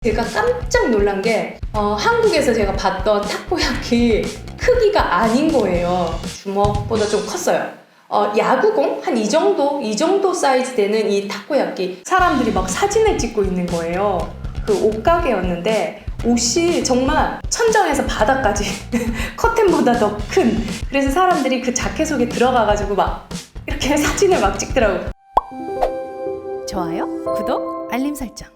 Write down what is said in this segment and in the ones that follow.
제가 깜짝 놀란 게 한국에서 제가 봤던 타코야키 크기가 아닌 거예요. 주먹보다 좀 컸어요. 야구공? 한 이 정도 사이즈 되는 이 타코야키. 사람들이 막 사진을 찍고 있는 거예요. 그 옷가게였는데 옷이 정말 천장에서 바닥까지 커튼보다 더 큰. 그래서 사람들이 그 자켓 속에 들어가가지고 막 이렇게 사진을 막 찍더라고요. 좋아요, 구독, 알림 설정.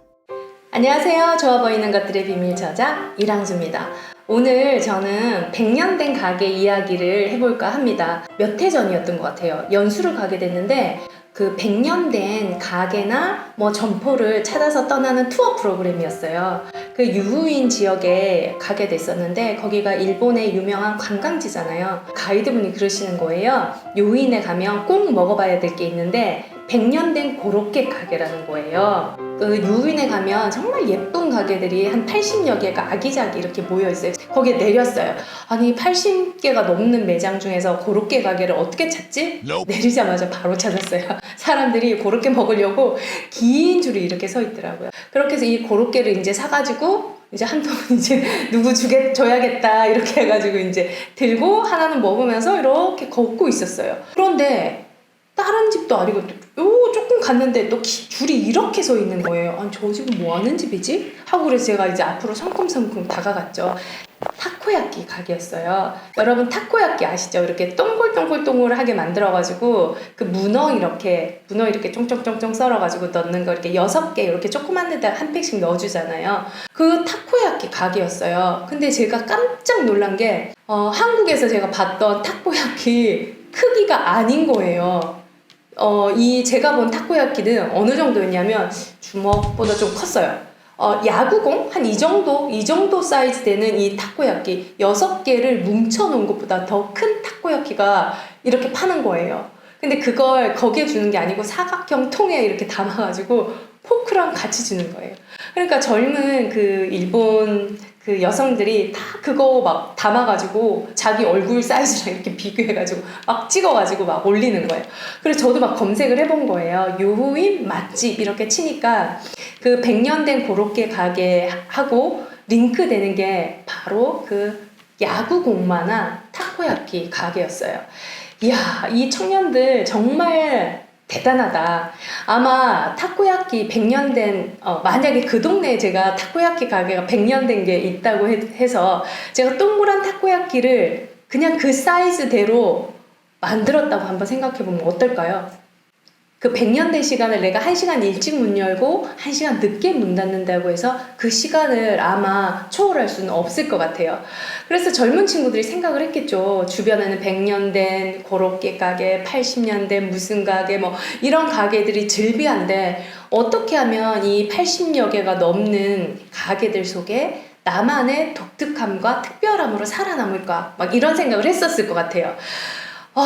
안녕하세요. 좋아 보이는 것들의 비밀 저자 이랑수입니다. 오늘 저는 100년 된 가게 이야기를 해볼까 합니다. 몇 해 전이었던 것 같아요. 연수를 가게 됐는데 그 100년 된 가게나 뭐 점포를 찾아서 떠나는 투어 프로그램이었어요. 그 유후인 지역에 가게 됐었는데 거기가 일본의 유명한 관광지잖아요. 가이드분이 그러시는 거예요. 요인에 가면 꼭 먹어봐야 될 게 있는데 100년 된 고로케 가게라는 거예요. 그 유인에 가면 정말 예쁜 가게들이 한 80여 개가 아기자기 이렇게 모여 있어요. 거기에 내렸어요. 아니 80개가 넘는 매장 중에서 고로케 가게를 어떻게 찾지? 내리자마자 바로 찾았어요. 사람들이 고로케 먹으려고 긴 줄이 이렇게 서 있더라고요. 그렇게 해서 이 고로케를 이제 사가지고 이제 한 통은 이제 누구 줘야겠다 이렇게 해가지고 이제 들고 하나는 먹으면서 이렇게 걷고 있었어요. 그런데 다른 집도 아니고 조금 갔는데 또 줄이 이렇게 서 있는 거예요. 아니 저 집은 뭐 하는 집이지? 하고 그래서 제가 이제 앞으로 성큼성큼 다가갔죠. 타코야키 가게였어요. 여러분 타코야키 아시죠? 이렇게 동글동글동글하게 만들어가지고 그 문어 이렇게 쫑쫑쫑쫑 썰어가지고 넣는 거 이렇게 6개 이렇게 조그만 데다 한 팩씩 넣어주잖아요. 그 타코야키 가게였어요. 근데 제가 깜짝 놀란 게 한국에서 제가 봤던 타코야키 크기가 아닌 거예요. 제가 본 타코야키는 어느 정도였냐면 주먹보다 좀 컸어요. 야구공? 한 이 정도 사이즈 되는 이 타코야키 6개를 뭉쳐놓은 것보다 더 큰 타코야키가 이렇게 파는 거예요. 근데 그걸 거기에 주는 게 아니고 사각형 통에 이렇게 담아가지고 포크랑 같이 주는 거예요. 그러니까 젊은 그 일본 그 여성들이 다 그거 막 담아가지고 자기 얼굴 사이즈랑 이렇게 비교해가지고 막 찍어가지고 막 올리는 거예요. 그래서 저도 막 검색을 해본 거예요. 유후인 맛집 이렇게 치니까 그 100년 된 고로케 가게하고 링크 되는 게 바로 그 야구공만한 타코야키 가게였어요. 이야, 이 청년들 정말 대단하다. 아마 타코야키 100년 된 만약에 그 동네에 제가 타코야키 가게가 100년 된 게 있다고 해서 제가 동그란 타코야키를 그냥 그 사이즈대로 만들었다고 한번 생각해보면 어떨까요? 그 100년 된 시간을 내가 1시간 일찍 문 열고 1시간 늦게 문 닫는다고 해서 그 시간을 아마 초월할 수는 없을 것 같아요. 그래서 젊은 친구들이 생각을 했겠죠. 주변에는 100년 된 고로케 가게, 80년 된 무슨 가게 뭐 이런 가게들이 즐비한데 어떻게 하면 이 80여 개가 넘는 가게들 속에 나만의 독특함과 특별함으로 살아남을까 막 이런 생각을 했었을 것 같아요.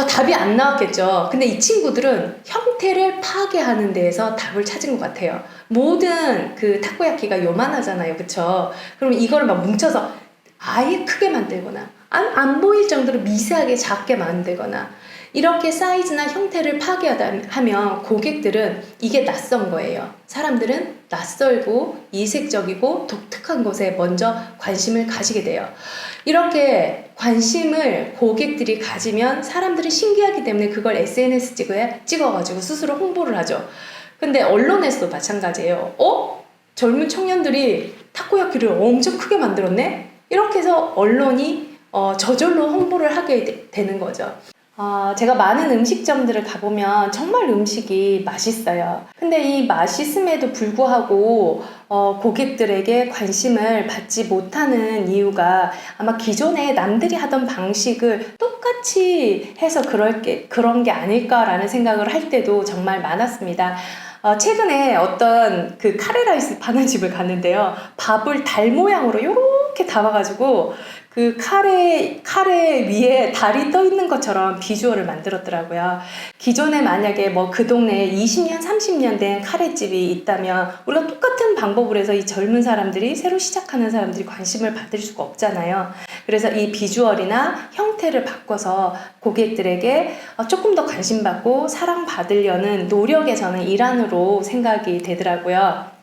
답이 안 나왔겠죠. 근데 이 친구들은 형태를 파괴하는 데에서 답을 찾은 것 같아요. 모든 그 타코야키가 요만하잖아요. 그쵸? 그럼 이걸 막 뭉쳐서 아예 크게 만들거나 안 보일 정도로 미세하게 작게 만들거나 이렇게 사이즈나 형태를 파괴하면 고객들은 이게 낯선 거예요. 사람들은 낯설고 이색적이고 독특한 것에 먼저 관심을 가지게 돼요. 이렇게 관심을 고객들이 가지면 사람들이 신기하기 때문에 그걸 SNS 찍어가지고 스스로 홍보를 하죠. 근데 언론에서도 마찬가지예요. 젊은 청년들이 타코야키를 엄청 크게 만들었네? 이렇게 해서 언론이 저절로 홍보를 하게 되는 거죠. 제가 많은 음식점들을 가보면 정말 음식이 맛있어요. 근데 이 맛있음에도 불구하고 고객들에게 관심을 받지 못하는 이유가 아마 기존에 남들이 하던 방식을 똑같이 해서 그런 게 아닐까라는 생각을 할 때도 정말 많았습니다. 최근에 어떤 그 카레라이스 파는 집을 갔는데요. 밥을 달 모양으로 요렇게 담아가지고 그 카레 위에 달이 떠 있는 것처럼 비주얼을 만들었더라고요. 기존에 만약에 뭐 그 동네에 20년, 30년 된 카레집이 있다면 우리가 똑같은 방법으로 해서 이 젊은 사람들이 새로 시작하는 사람들이 관심을 받을 수가 없잖아요. 그래서 이 비주얼이나 형태를 바꿔서 고객들에게 조금 더 관심받고 사랑받으려는 노력의 저는 일환으로 생각이 되더라고요.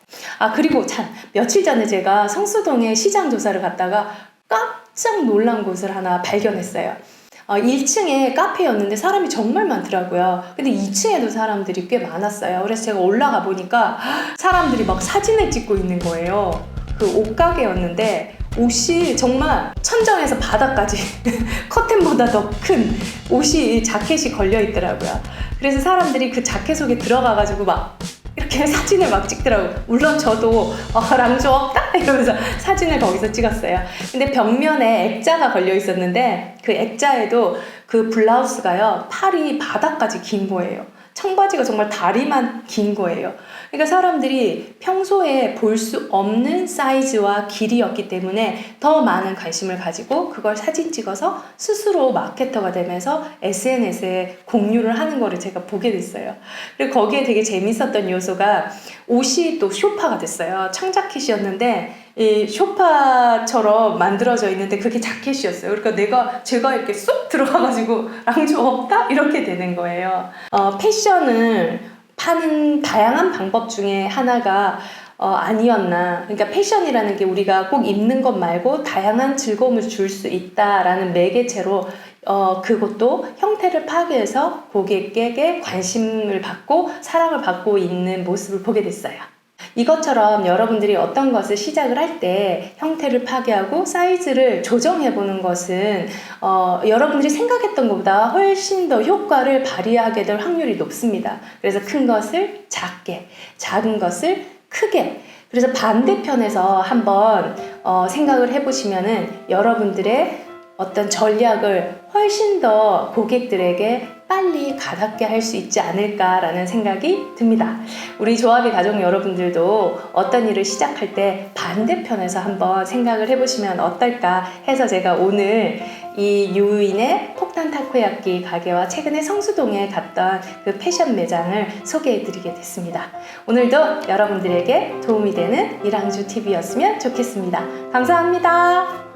그리고 참 며칠 전에 제가 성수동에 시장 조사를 갔다가 깜짝 놀란 곳을 하나 발견했어요. 1층에 카페였는데 사람이 정말 많더라고요. 근데 2층에도 사람들이 꽤 많았어요. 그래서 제가 올라가 보니까 사람들이 막 사진을 찍고 있는 거예요. 그 옷가게였는데 옷이 정말 천정에서 바닥까지 커튼보다 더 큰 옷이 자켓이 걸려 있더라고요. 그래서 사람들이 그 자켓 속에 들어가가지고 막 이렇게 사진을 막 찍더라고요. 물론 저도 랑조 없다? 이러면서 사진을 거기서 찍었어요. 근데 벽면에 액자가 걸려 있었는데 그 액자에도 그 블라우스가요, 팔이 바닥까지 긴 거예요. 청바지가 정말 다리만 긴 거예요. 그러니까 사람들이 평소에 볼 수 없는 사이즈와 길이였기 때문에 더 많은 관심을 가지고 그걸 사진 찍어서 스스로 마케터가 되면서 SNS에 공유를 하는 거를 제가 보게 됐어요. 그리고 거기에 되게 재밌었던 요소가 옷이 또 쇼파가 됐어요. 청자켓이었는데 이 쇼파처럼 만들어져 있는데 그게 자켓이었어요. 그러니까 제가 이렇게 쏙 들어가가지고 랑조 없다? 이렇게 되는 거예요. 패션을 파는 다양한 방법 중에 하나가 아니었나. 그러니까 패션이라는 게 우리가 꼭 입는 것 말고 다양한 즐거움을 줄 수 있다라는 매개체로 그것도 형태를 파괴해서 고객에게 관심을 받고 사랑을 받고 있는 모습을 보게 됐어요. 이것처럼 여러분들이 어떤 것을 시작을 할 때 형태를 파괴하고 사이즈를 조정해보는 것은 여러분들이 생각했던 것보다 훨씬 더 효과를 발휘하게 될 확률이 높습니다. 그래서 큰 것을 작게, 작은 것을 크게. 그래서 반대편에서 한번 생각을 해보시면은 여러분들의 어떤 전략을 훨씬 더 고객들에게 빨리 가닿게 할 수 있지 않을까라는 생각이 듭니다. 우리 조합의 가족 여러분들도 어떤 일을 시작할 때 반대편에서 한번 생각을 해보시면 어떨까 해서 제가 오늘 이 유인의 폭탄 타코야끼 가게와 최근에 성수동에 갔던 그 패션 매장을 소개해드리게 됐습니다. 오늘도 여러분들에게 도움이 되는 이랑주 TV였으면 좋겠습니다. 감사합니다.